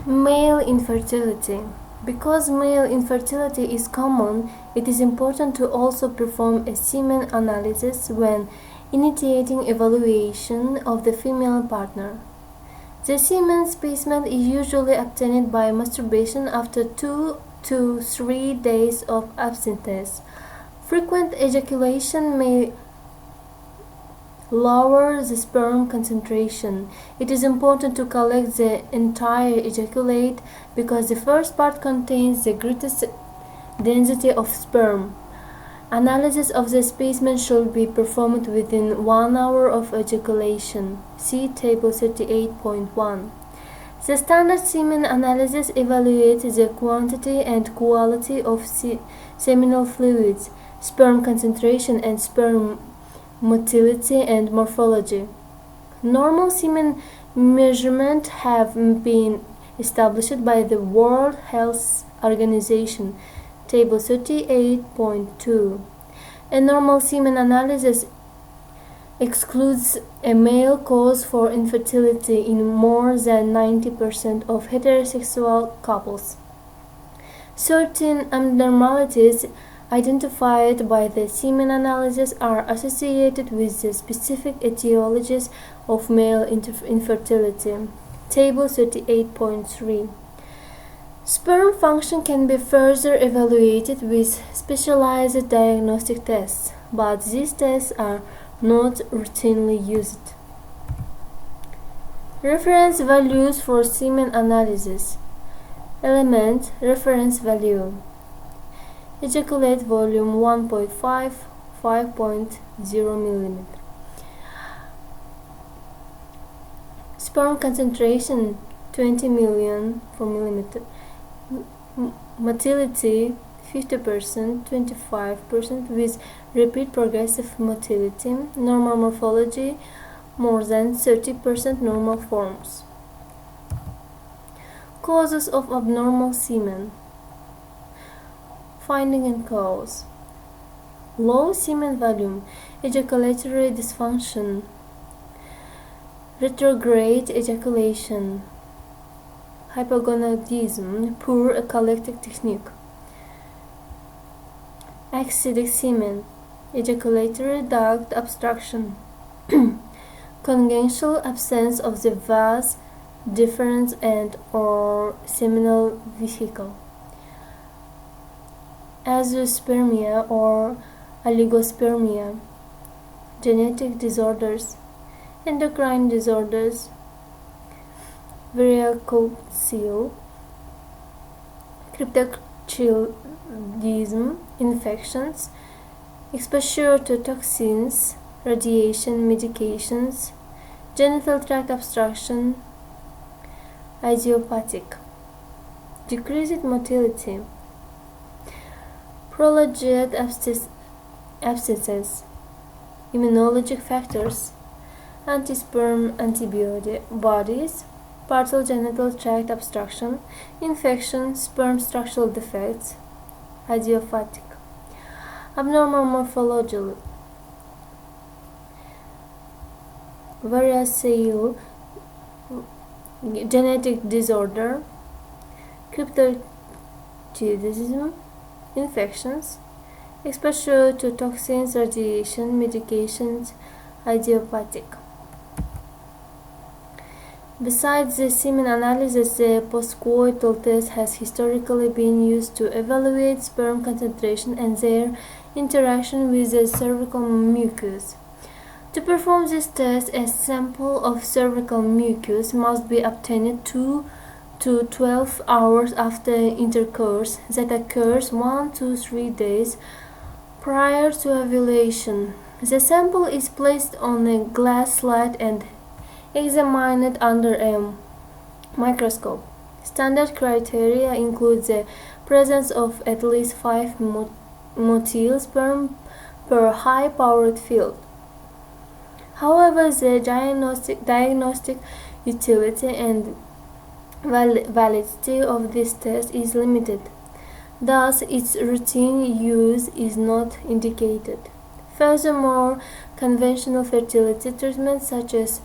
Male infertility. Because male infertility is common, it is important to also perform a semen analysis when initiating evaluation of the female partner. The semen specimen is usually obtained by masturbation after 2 to 3 days of abstinence. Frequent ejaculation may lower the sperm concentration. It is important to collect the entire ejaculate because the first part contains the greatest density of sperm. Analysis of the specimen should be performed within 1 hour of ejaculation. See Table 38.1. The standard semen analysis evaluates the quantity and quality of seminal fluids, sperm concentration, and sperm motility and morphology. Normal semen measurements have been established by the World Health Organization, Table 38.2. A normal semen analysis excludes a male cause for infertility in more than 90% of heterosexual couples. Certain abnormalities identified by the semen analysis are associated with the specific etiologies of male infertility. Table 38.3. Sperm function can be further evaluated with specialized diagnostic tests, but these tests are not routinely used. Reference values for semen analysis. Element reference value. Ejaculate volume 1.5, 5.0 mm. Sperm concentration 20 million per millimeter. Motility 50%, 25% with repeat progressive motility. Normal morphology more than 30% normal forms. Causes of abnormal semen. Finding and cause. Low semen volume, ejaculatory dysfunction, retrograde ejaculation, hypogonadism, poor collecting technique. Acidic semen, ejaculatory duct obstruction, congenital absence of the vas deferens and or seminal vesicle. Azoospermia or oligospermia, genetic disorders, endocrine disorders, varicocele, cryptorchidism, infections, exposure to toxins, radiation, medications, genital tract obstruction, idiopathic, decreased motility, prolonged abscesses, immunologic factors, anti-sperm antibodies, partial genital tract obstruction, infection, sperm structural defects, idiopathic, abnormal morphology, varicocele, genetic disorder, cryptorchidism, infections, exposure to toxins, radiation, medications, idiopathic. Besides the semen analysis, the postcoital test has historically been used to evaluate sperm concentration and their interaction with the cervical mucus. To perform this test, a sample of cervical mucus must be obtained 2 to 12 hours after intercourse that occurs 1 to 3 days prior to ovulation. The sample is placed on a glass slide and examined under a microscope. Standard criteria include the presence of at least 5 motile sperm per high-powered field. However, the diagnostic utility and validity of this test is limited. Thus, its routine use is not indicated. Furthermore, conventional fertility treatments such as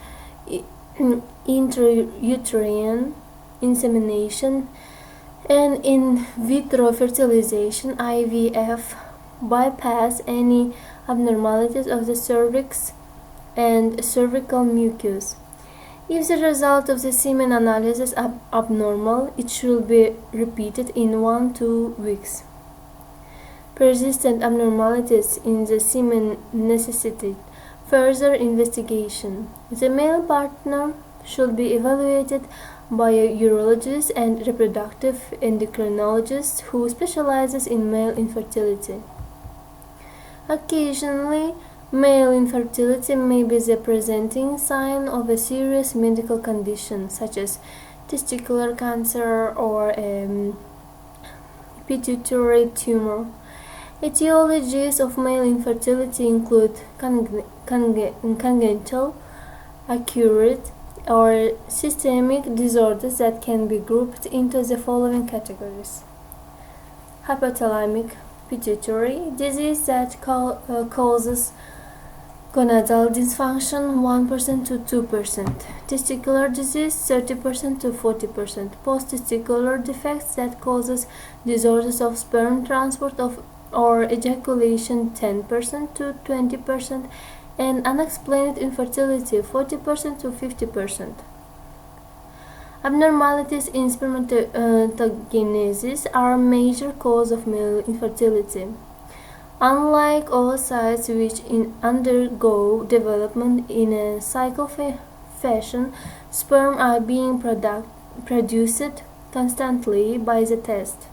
intrauterine insemination, and in vitro fertilization (IVF) bypass any abnormalities of the cervix and cervical mucus. If the result of the semen analysis is abnormal, it should be repeated in 1-2 weeks. Persistent abnormalities in the semen necessitate further investigation. The male partner should be evaluated by a urologist and reproductive endocrinologist who specializes in male infertility. Occasionally, male infertility may be the presenting sign of a serious medical condition such as testicular cancer or a pituitary tumor. Etiologies of male infertility include congenital, acute, or systemic disorders that can be grouped into the following categories: hypothalamic pituitary disease that causes gonadal dysfunction 1% to 2%, testicular disease 30% to 40%, post-testicular defects that causes disorders of sperm transport or ejaculation 10% to 20%, and unexplained infertility 40% to 50%. Abnormalities in spermatogenesis are a major cause of male infertility. Unlike oocytes, which undergo development in a cycle fashion, sperm are being produced constantly by the test.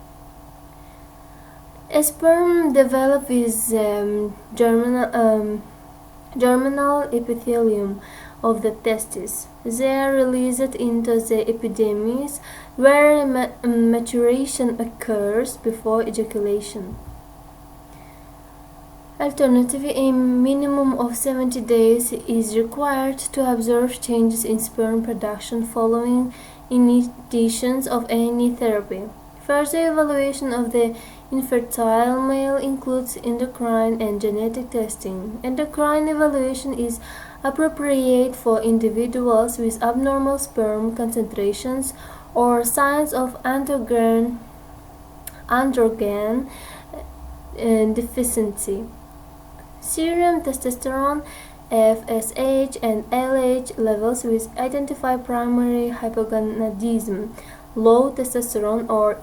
A sperm develops with germinal epithelium of the testis. They are released into the epidermis, where maturation occurs before ejaculation. Alternatively, a minimum of 70 days is required to observe changes in sperm production following initiation of any therapy. Further evaluation of the infertile male includes endocrine and genetic testing. Endocrine evaluation is appropriate for individuals with abnormal sperm concentrations or signs of androgen deficiency. Serum testosterone, FSH, and LH levels will identify primary hypogonadism, low testosterone or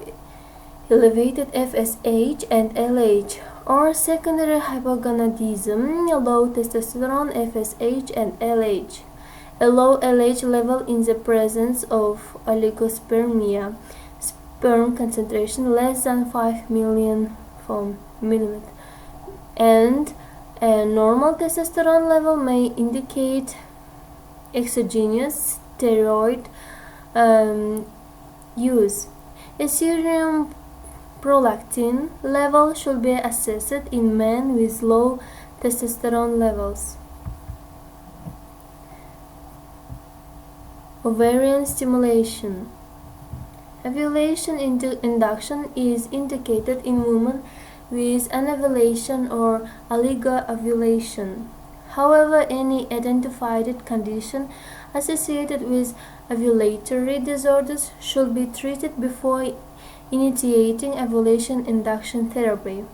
elevated FSH and LH, or secondary hypogonadism, low testosterone, FSH, and LH. A low LH level in the presence of oligospermia, sperm concentration less than 5 million milliliters, and a normal testosterone level may indicate exogenous steroid use. A serum prolactin level should be assessed in men with low testosterone levels. Ovarian stimulation. Ovulation induction is indicated in women with anovulation or oligoovulation. However, any identified condition associated with ovulatory disorders should be treated before initiating ovulation induction therapy.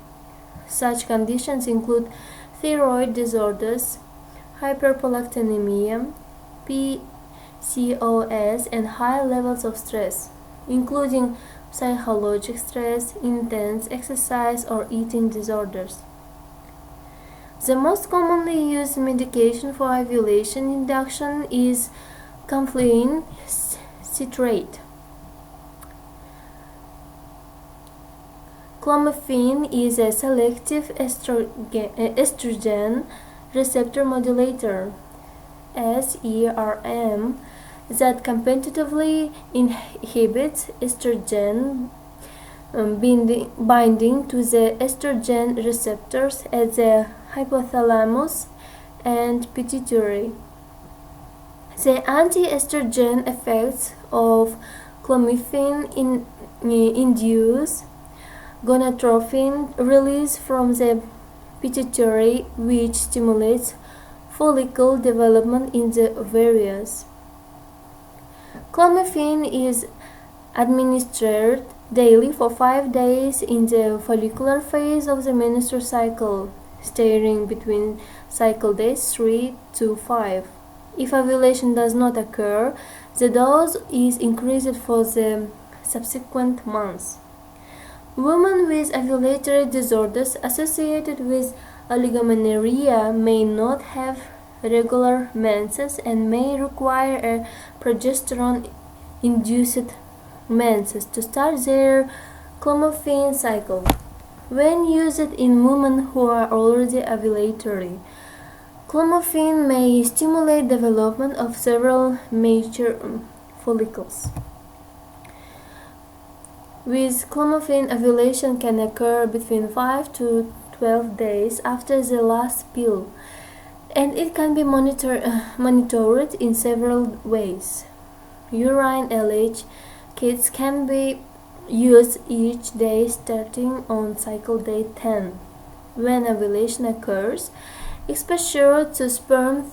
Such conditions include thyroid disorders, hyperprolactinemia, PCOS, and high levels of stress, including psychological stress, intense exercise, or eating disorders. The most commonly used medication for ovulation induction is complain citrate. Clomiphene is a selective estrogen receptor modulator (SERM) that competitively inhibits estrogen binding to the estrogen receptors at the hypothalamus and pituitary. The anti-estrogen effects of clomiphene induce gonadotropin release from the pituitary, which stimulates follicle development in the ovaries. Clomiphene is administered daily for 5 days in the follicular phase of the menstrual cycle, staying between cycle days 3 to 5. If ovulation does not occur, the dose is increased for the subsequent months. Women with ovulatory disorders associated with oligomenorrhea may not have regular menses and may require a progesterone-induced menses to start their clomiphene cycle. When used in women who are already ovulatory, clomiphene may stimulate development of several mature follicles. With clomiphene, ovulation can occur between 5 to 12 days after the last pill, and it can be monitored in several ways. Urine LH kits can be used each day starting on cycle day 10. When ovulation occurs, exposure to sperm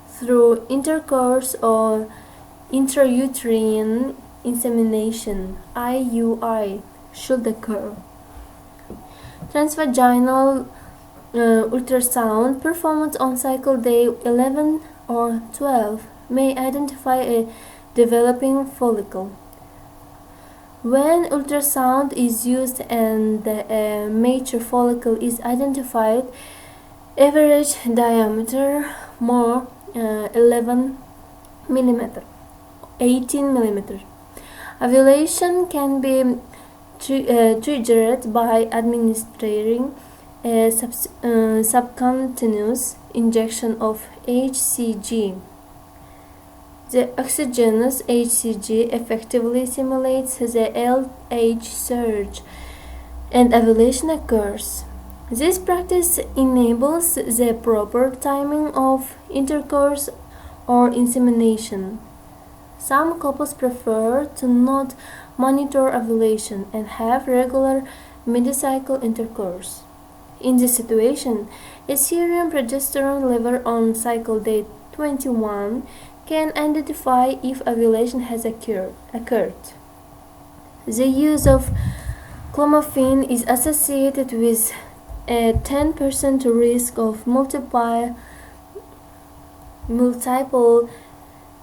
through intercourse or intrauterine insemination (IUI) should occur. Transvaginal ultrasound performed on cycle day 11 or 12 may identify a developing follicle. When ultrasound is used and a mature follicle is identified, average diameter more 11 mm, 18 mm. Ovulation can be triggered by administering a subcutaneous injection of HCG. The exogenous HCG effectively simulates the LH surge, and ovulation occurs. This practice enables the proper timing of intercourse or insemination. Some couples prefer to not monitor ovulation and have regular mid-cycle intercourse. In this situation, a serum progesterone level on cycle day 21 can identify if ovulation has occurred. The use of clomiphene is associated with a 10% risk of multiple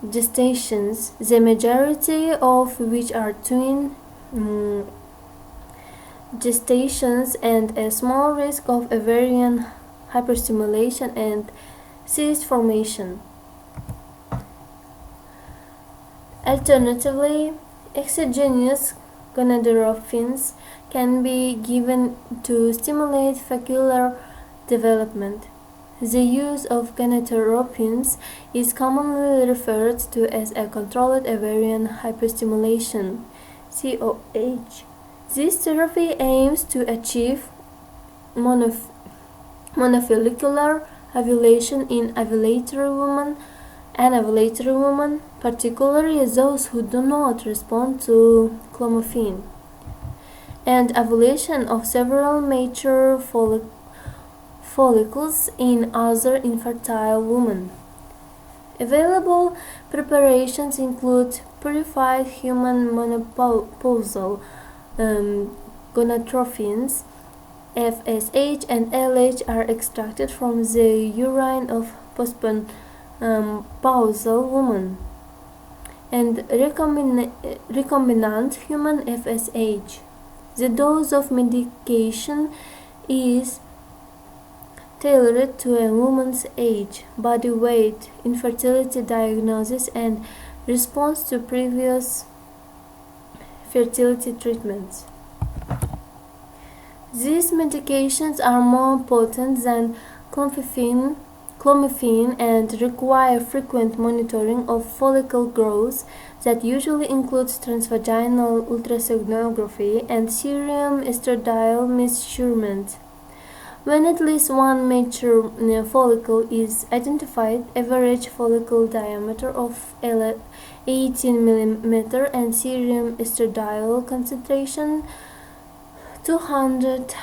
gestations, the majority of which are twin gestations, and a small risk of ovarian hyperstimulation and cyst formation. Alternatively, exogenous gonadotropins can be given to stimulate follicular development. The use of gonadotropins is commonly referred to as a controlled ovarian hyperstimulation (COH). This therapy aims to achieve monofollicular ovulation in ovulatory women and ovulatory women, particularly those who do not respond to clomiphene, and ovulation of several mature follicles in other infertile women. Available preparations include purified human menopausal gonadotropins. FSH and LH are extracted from the urine of postmenopausal women, and recombinant human FSH. The dose of medication is tailored to a woman's age, body weight, infertility diagnosis, and response to previous fertility treatments. These medications are more potent than clomiphene and require frequent monitoring of follicle growth that usually includes transvaginal ultrasonography and serum estradiol measurement. When at least one mature follicle is identified, average follicle diameter of 18 mm and serum estradiol concentration 200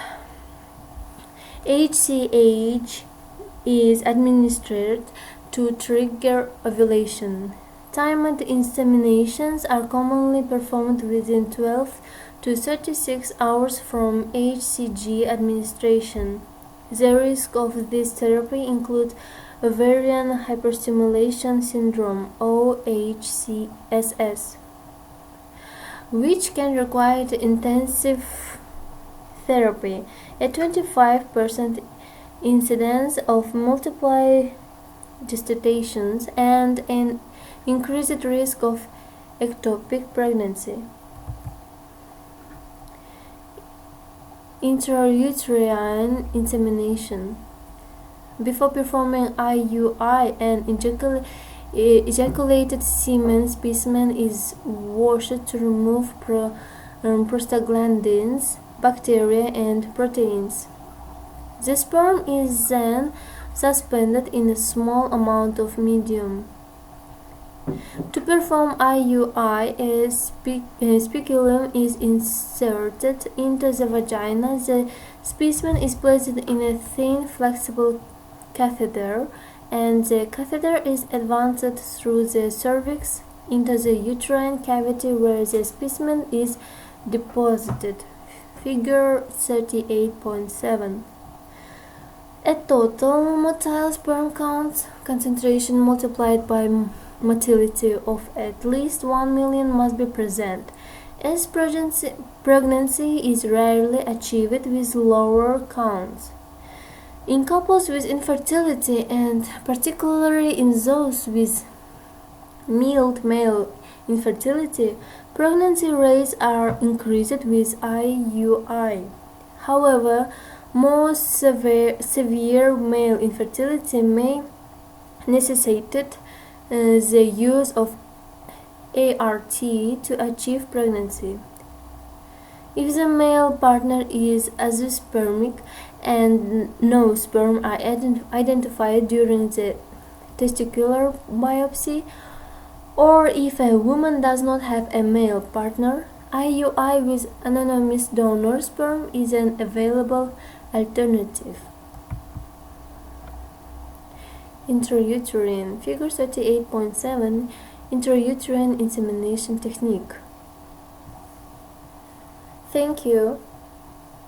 HCH is administered to trigger ovulation. Timed inseminations are commonly performed within 12 to 36 hours from HCG administration. The risks of this therapy include ovarian hyperstimulation syndrome (OHCSS), which can require intensive therapy, a 25% incidence of multiple gestations, and an increased risk of ectopic pregnancy. Intrauterine insemination. Before performing IUI, an ejaculated semen specimen is washed to remove prostaglandins, bacteria, and proteins. The sperm is then suspended in a small amount of medium. To perform IUI, a speculum is inserted into the vagina. The specimen is placed in a thin, flexible catheter, and the catheter is advanced through the cervix into the uterine cavity where the specimen is deposited. Figure 38.7. A total motile sperm count concentration multiplied by motility of at least 1 million must be present, as pregnancy is rarely achieved with lower counts. In couples with infertility, and particularly in those with mild male infertility, pregnancy rates are increased with IUI. However, more severe male infertility may necessitate the use of ART to achieve pregnancy. If the male partner is azoospermic and no sperm are identified during the testicular biopsy, or if a woman does not have a male partner, IUI with anonymous donor sperm is an available alternative. Intrauterine. Figure 38.7. Intrauterine insemination technique. Thank you.